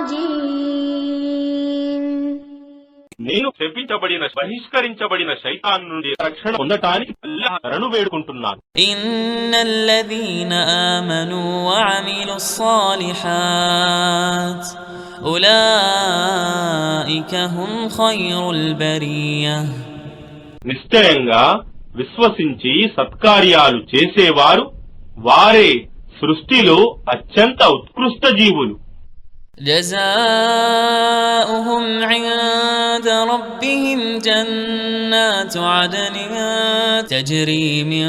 الرجيم నేను బహిష్కరించబడిన శైతాన్ నుండి రక్షణ పొందటానికి అల్లాహ్ శరణు వేడుకుంటున్నాను. ఇన్నల్లదీన ఆమనూ వఅమిలుస్ సాలిహాత్ ఉలైక హుం ఖైరుల్ బరియహ్. నిశ్చయంగా విశ్వసించి సత్కార్యాలు చేసేవారు వారే సృష్టిలో అత్యంత ఉత్కృష్ట జీవులు. جزاؤهم عند ربهم جنات عدن تجري من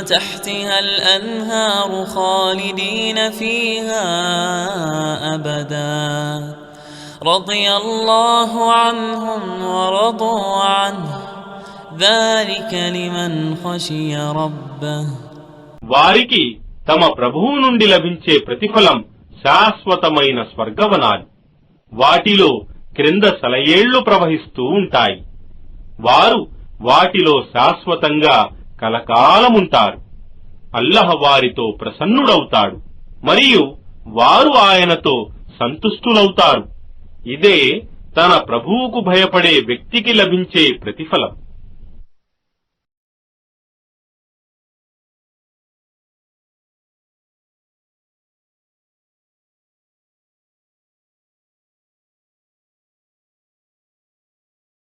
تحتها الأنهار خالدين فيها أبدا رضي الله عنهم ورضوا عنه ذلك لمن خشي ربه. వారికి తమ ప్రభువు నుండి లభించే ప్రతిఫలం శాశ్వతమైన స్వర్గవనాలు. వాటిలో క్రింద సెలయేళ్లు ప్రవహిస్తూ ఉంటాయి. వారు వాటిలో శాశ్వతంగా కలకాలముంటారు. అల్లహ వారితో ప్రసన్నుడవుతాడు మరియు వారు ఆయనతో సంతుష్టులవుతారు. ఇదే తన ప్రభువుకు భయపడే వ్యక్తికి లభించే ప్రతిఫలం.